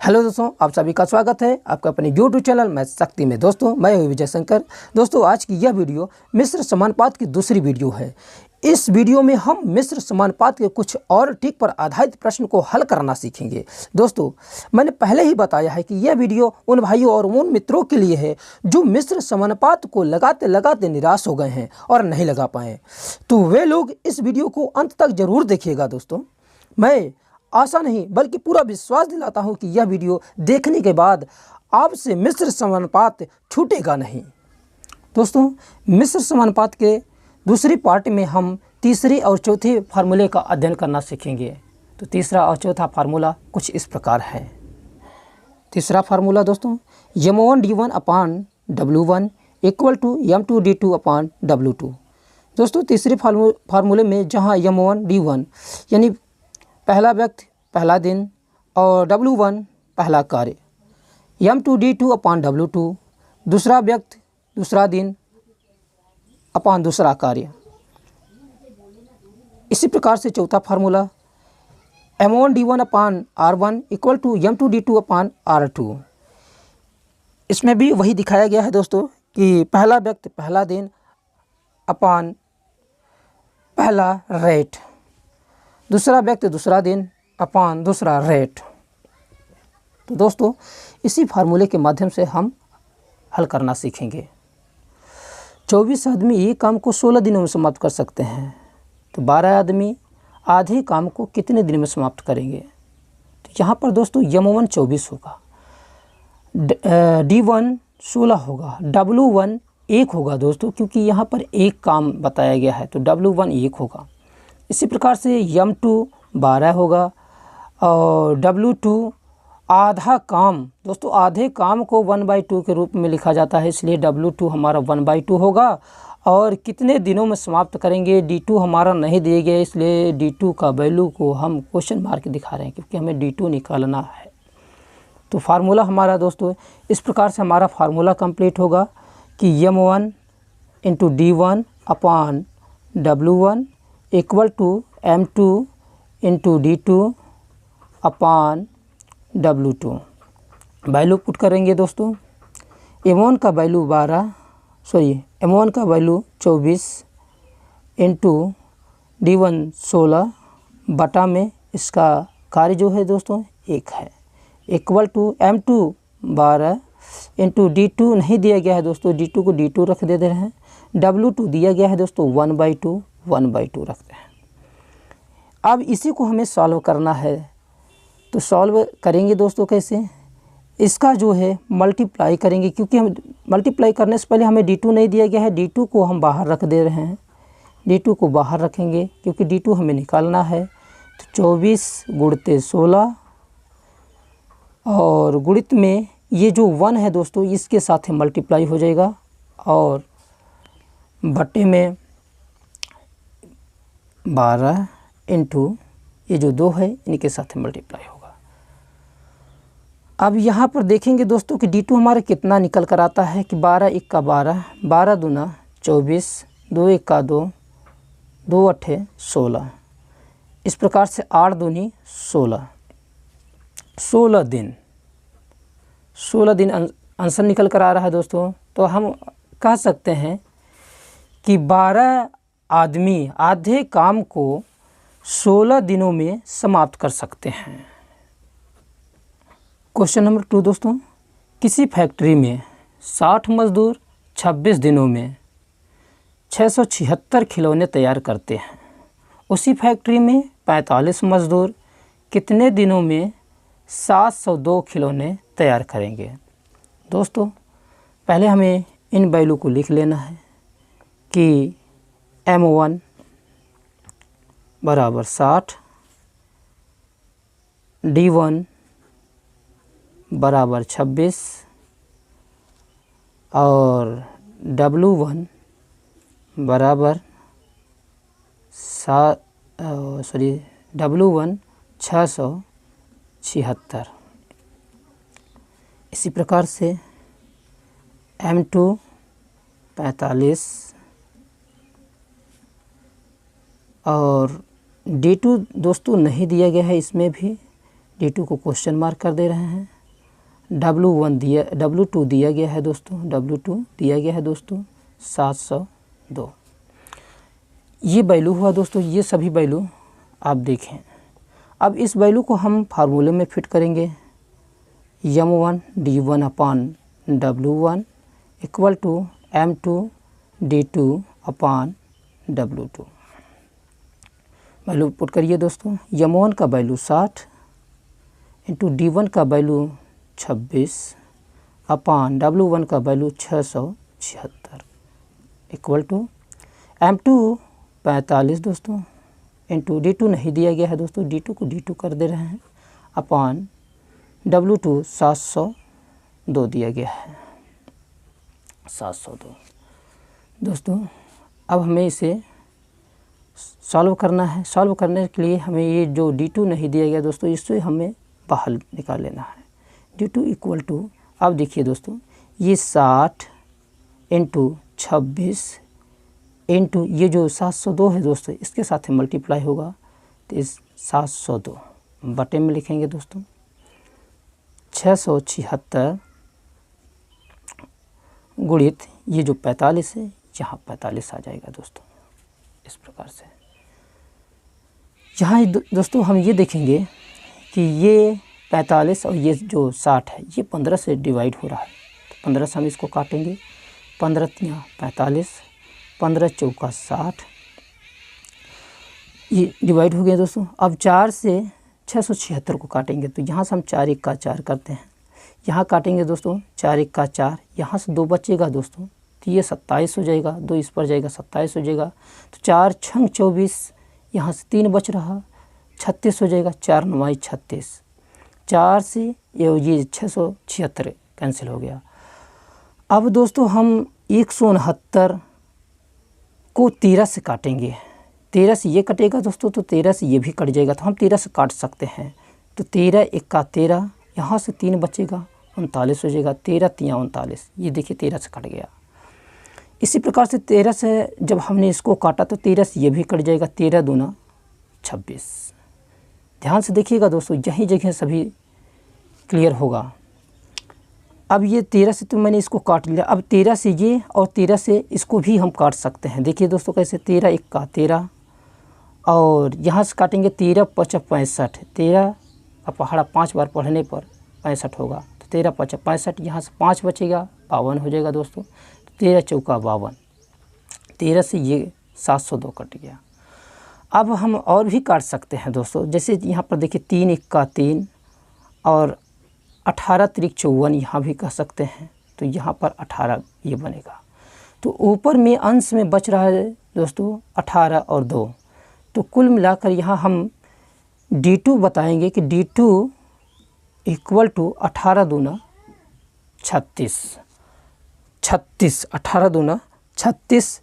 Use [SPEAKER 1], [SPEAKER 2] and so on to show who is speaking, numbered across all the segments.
[SPEAKER 1] Hello दोस्तों, आप सभी का स्वागत है आपका अपने YouTube चैनल मैथ शक्ति में। दोस्तों मैं हूं विजय शंकर। दोस्तों आज की यह वीडियो मिश्र समानुपात की दूसरी वीडियो है। इस वीडियो में हम मिश्र समानुपात के कुछ और ट्रिक पर आधारित प्रश्न को हल करना सीखेंगे। दोस्तों मैंने पहले ही बताया है कि यह वीडियो उन भाइयों और उन मित्रों के लिए है जो मिश्र समानुपात को लगाते लगाते निराश हो गए हैं और नहीं लगा पाए, तो वे लोग इस वीडियो को अंत तक जरूर देखिएगा। दोस्तों मैं आशा नहीं बल्कि पूरा विश्वास दिलाता हूं कि यह वीडियो देखने के बाद आपसे मिश्र समानुपात छूटेगा नहीं। दोस्तों मिश्र समानुपात के दूसरी पार्ट में हम तीसरे और चौथे फार्मूले का अध्ययन करना सीखेंगे। तो तीसरा और चौथा फार्मूला कुछ इस प्रकार है। तीसरा फार्मूला दोस्तों m1d1 upon w1 equal to m2d2 upon w2। दोस्तों तीसरे फार्मूले में जहां m1d1 यानी पहला व्यक्ति पहला दिन और W1 पहला कार्य, M2D2 अपान W2 दूसरा व्यक्ति दूसरा दिन अपान दूसरा कार्य। इसी प्रकार से चौथा formula M1D1 upon R1 equal to M2D2 upon R2। इसमें भी वही दिखाया गया है दोस्तों कि पहला व्यक्ति पहला दिन अपान पहला रेट, दूसरा व्यक्ति दूसरा दिन अपान दूसरा रेट। तो दोस्तों इसी फार्मूले के माध्यम से हम हल करना सीखेंगे। 24 आदमी एक काम को 16 दिनों में समाप्त कर सकते हैं, तो 12 आदमी आधे काम को कितने दिन में समाप्त करेंगे। तो यहाँ पर दोस्तों M1 24 होगा, D1 16 होगा, W1 1 होगा दोस्तों, क्योंकि यहाँ पर एक काम बताया गया है तो W1 1 होगा। इसी प्रकार से M2 12 होगा और W2 आधा काम। दोस्तों आधे काम को 1/2 के रूप में लिखा जाता है, इसलिए W2 हमारा 1/2 होगा। और कितने दिनों में समाप्त करेंगे, D2 हमारा नहीं दिए गए, इसलिए D2 का वैल्यू को हम क्वेश्चन मार्क दिखा रहे हैं क्योंकि हमें D2 निकालना है। तो फार्मूला हमारा दोस्तों इस प्रकार से हमारा फार्मूला कंप्लीट होगा कि M1 into D1 upon W1 equal to M2 into D2 upon W2। Value put करेंगे दोस्तों। M1 का वैल्यू M1 का वैल्यू 24 इंटू D1 16 बटा में इसका कार्य जो है दोस्तों 1 है, equal to M2 12 into D2 नहीं दिया गया है दोस्तों, D2 को D2 रख दे रहे हैं। W2 दिया गया है दोस्तों 1/2 रखते हैं। अब इसी को हमें सॉल्व करना है, तो सॉल्व करेंगे दोस्तों कैसे, इसका जो है मल्टीप्लाई करेंगे, क्योंकि हम मल्टीप्लाई करने से पहले हमें D2 नहीं दिया गया है, D2 को हम बाहर रख दे रहे हैं। D2 को बाहर रखेंगे क्योंकि D2 हमें निकालना है। तो 24 गुणित 16 और गुणित में ये जो 1 है दोस्तों इसके साथ ही मल्टीप्लाई हो जाएगा और बटे में 12 इंटू ये जो 2 है इनके साथ मल्टीप्लाई होगा। अब यहाँ पर देखेंगे दोस्तों कि D2 हमारा कितना निकल कर आता है कि 12 1 का 12, 12 दूना 24, 2 1 का 2, 2 8 16। इस प्रकार से 8 दूनी 16, 16 दिन आंसर निकल कर आ रहा है दोस्तों। तो हम कह सकते हैं कि 12 आदमी आधे काम को 16 दिनों में समाप्त कर सकते हैं। क्वेश्चन नंबर 2 दोस्तों, किसी फैक्ट्री में 60 मजदूर 26 दिनों में 676 खिलौने तैयार करते हैं। उसी फैक्ट्री में 45 मजदूर कितने दिनों में 702 खिलौने तैयार करेंगे। दोस्तों पहले हमें इन वैल्यू को लिख लेना है कि M1 बराबर 60, D1 बराबर 26 और W1 बराबर W1 676। इसी प्रकार से M2 45 और D2 दोस्तों नहीं दिया गया है, इसमें भी D2 को क्वेश्चन मार्क कर दे रहे हैं। W2 दिया गया है दोस्तों, W2 दिया गया है दोस्तों 702। ये वैल्यू हुआ दोस्तों, ये सभी वैल्यू आप देखें। अब इस वैल्यू को हम फार्मूले में फिट करेंगे। M1 D1 upon W1 equal to M2 D2 upon W2। Value put करिए दोस्तों। M1 का वैल्यू 60 इंटू D1 का वैल्यू 26 अपान W1 का वैल्यू 676 इक्वल टू M2 45 दोस्तों इंटू D2 नहीं दिया गया है दोस्तों, D2 को D2 कर दे रहे हैं अपान W2 702 दिया गया है 702। दोस्तों अब हमें इसे सॉल्व करना है। सॉल्व करने के लिए हमें ये जो D2 नहीं दिया गया दोस्तों, इससे हमें बाहर निकाल लेना है। D2 इक्वल टू, अब देखिए दोस्तों, ये 60 इंटू 26 इंटू ये जो 702 है दोस्तों, इसके साथ मल्टीप्लाई होगा तो इस 702 बटे में लिखेंगे दोस्तों 676 गुणित ये जो 45 है, यहाँ 45 आ जाएगा दोस्तों। इस प्रकार से यहाँ दोस्तों हम ये देखेंगे कि ये 45 और ये जो 60 है ये 15 से डिवाइड हो रहा है, तो 15 से हम इसको काटेंगे। 15 तियाँ 45, 15 चौका 60, ये डिवाइड हो गया दोस्तों। अब 4 से 676 को काटेंगे, तो यहाँ से हम 4 1 का 4 करते हैं, यहाँ काटेंगे दोस्तों 4 1 का 4, यहाँ से 2 बचेगा दोस्तों, तो ये 27 हो जाएगा, 2 इस पर जाएगा 27 हो जाएगा, तो 4 छंग 24, यहाँ से 3 बच रहा 36 हो जाएगा, 4 9 36, 4 से ये 676 कैंसिल हो गया। अब दोस्तों हम 169 को 13 से काटेंगे, 13 से ये कटेगा दोस्तों, तो 13 से ये भी कट जाएगा, तो हम 13 से काट सकते हैं। तो 13 1 का 13, यहाँ से 3 बचेगा 39 हो जाएगा, 13 तियाँ 39, ये देखिए 13 से कट गया। इसी प्रकार से 13 से जब हमने इसको काटा तो 13 से ये भी कट जाएगा, 13 दूना 26। ध्यान से देखिएगा दोस्तों, यही जगह सभी क्लियर होगा। अब ये 13 से तो मैंने इसको काट लिया, अब 13 से ये और 13 से इसको भी हम काट सकते हैं। देखिए दोस्तों कैसे, 13 1 का 13 और यहाँ से काटेंगे 13 5 65, 13 का पहाड़ा 5 बार पढ़ने पर 65 होगा, तो 13 5 65, यहाँ से 5 बचेगा 52 हो जाएगा दोस्तों, 13 चौका 52, 13 से ये 702 कट गया। अब हम और भी काट सकते हैं दोस्तों, जैसे यहाँ पर देखिए 3 1 का 3 और 18 3 54 यहाँ भी कह सकते हैं, तो यहाँ पर 18 ये बनेगा। तो ऊपर में अंश में बच रहा है दोस्तों 18 और 2, तो कुल मिलाकर यहाँ हम D2 बताएंगे कि D2 इक्वल टू 18 दूना 36, 36 18 दूना 36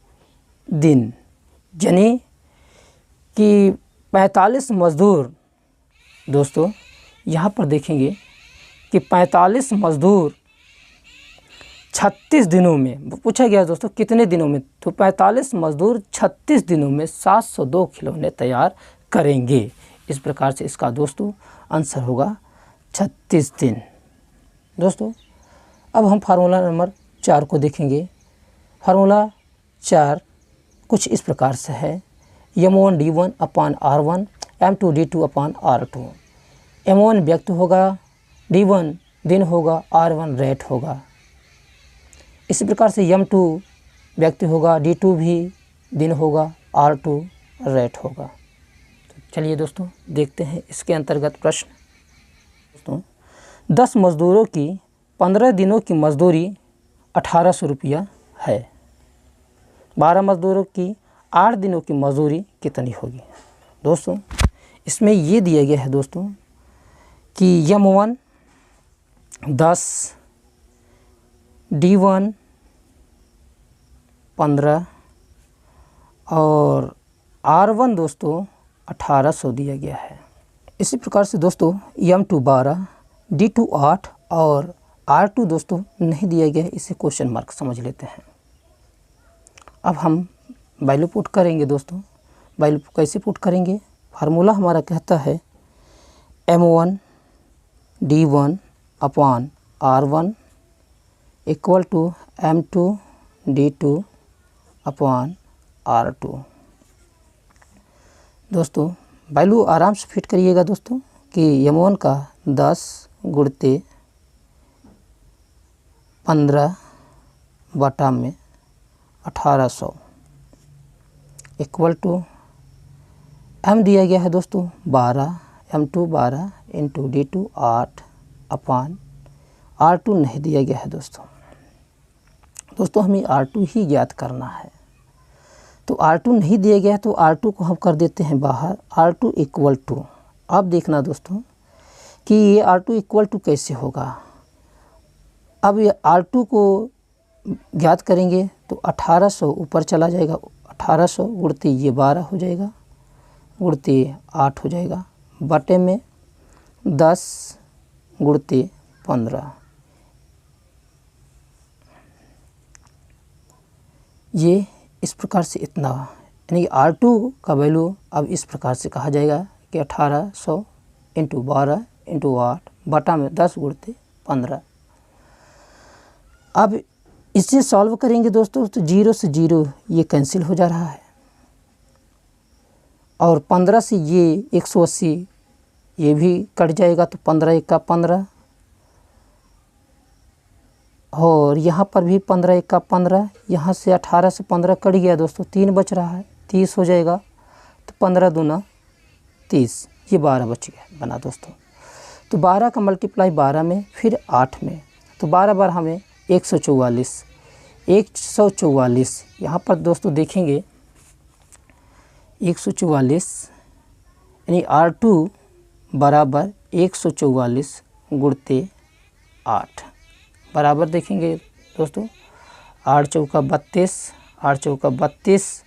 [SPEAKER 1] दिन, यानी कि 45 मज़दूर दोस्तों, यहाँ पर देखेंगे कि 45 मज़दूर 36 दिनों में पूछा गया दोस्तों कितने दिनों में, तो 45 मज़दूर 36 दिनों में 702 खिलौने तैयार करेंगे। इस प्रकार से इसका दोस्तों आंसर होगा 36 दिन। दोस्तों अब हम फार्मूला नंबर 4 को देखेंगे। फार्मूला 4 कुछ इस प्रकार से है, M1 D1 अपान R1 M2 D2 अपान R2। M1 व्यक्त होगा, D1 दिन होगा, R1 रेट होगा। इसी प्रकार से M2 व्यक्त होगा, D2 भी दिन होगा, R2 रेट होगा। तो चलिए दोस्तों देखते हैं इसके अंतर्गत प्रश्न। दोस्तों 10 मज़दूरों की 15 दिनों की मज़दूरी 1800 रुपया है। 12 मज़दूरों की 8 दिनों की मज़दूरी कितनी होगी। दोस्तों इसमें ये दिया गया है दोस्तों कि M1 10, D1 15 और R1 दोस्तों 1800 दिया गया है। इसी प्रकार से दोस्तों M2 12, D2 8 और R2 दोस्तों नहीं दिया गया है, इसे क्वेश्चन मार्क समझ लेते हैं। अब हम वैल्यू पुट करेंगे दोस्तों। वैल्यू कैसे पुट करेंगे, फार्मूला हमारा कहता है M1 D1/R1 equal to M2 D2/R2। दोस्तों वैल्यू आराम से फिट करिएगा दोस्तों कि M1 का 10 गुणते 15 बटा में 1800 इक्वल टू M दिया गया है दोस्तों 12, M2 12 इंटू D2 8/R2 नहीं दिया गया है दोस्तों। दोस्तों हमें R2 ही ज्ञात करना है, तो R2 नहीं दिया गया है तो R2 को हम कर देते हैं बाहर। R2 इक्वल टू, अब देखना दोस्तों कि ये R2 इक्वल टू कैसे होगा। अब ये R2 को ज्ञात करेंगे तो 1800 ऊपर चला जाएगा, 1800 गुणते ये 12 हो जाएगा, गुणते 8 हो जाएगा, बटे में 10 गुणते 15। ये इस प्रकार से इतना, यानी कि R2 का वैल्यू अब इस प्रकार से कहा जाएगा कि 1800 इंटू 12 इंटू 8 बटा में 10 गुणते 15। अब इसे सॉल्व करेंगे दोस्तों तो 0 से 0 ये कैंसिल हो जा रहा है, और 15 से ये 180 ये भी कट जाएगा, तो 15 1 15, और यहाँ पर भी 15 1 15, यहाँ से 18 से 15 कट गया दोस्तों, 3 बच रहा है, 30 हो जाएगा, तो 15 दूना 30, ये 12 बच गया बना दोस्तों। तो 12 का मल्टीप्लाई 12 में फिर 8 में, तो 12 बार हमें 144, 144 यहाँ पर दोस्तों देखेंगे 144 यानी R2 बराबर 144 गुणते 8 बराबर देखेंगे दोस्तों 8 चौका 32, 8 चौका 32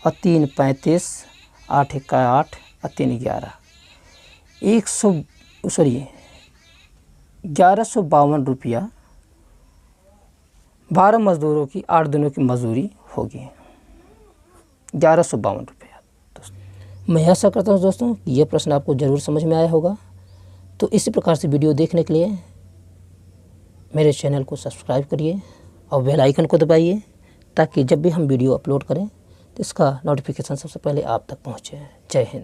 [SPEAKER 1] और 3 35, 8 1 8 और 3 11, 1152 रुपया 12 मज़दूरों की 8 दिनों की मजदूरी होगी, 1152 रुपया। दोस्तों मैं आशा करता हूँ दोस्तों कि यह प्रश्न आपको ज़रूर समझ में आया होगा। तो इसी प्रकार से वीडियो देखने के लिए मेरे चैनल को सब्सक्राइब करिए और बेल आइकन को दबाइए, ताकि जब भी हम वीडियो अपलोड करें तो इसका नोटिफिकेशन सबसे पहले आप तक पहुँचे। जय हिंद।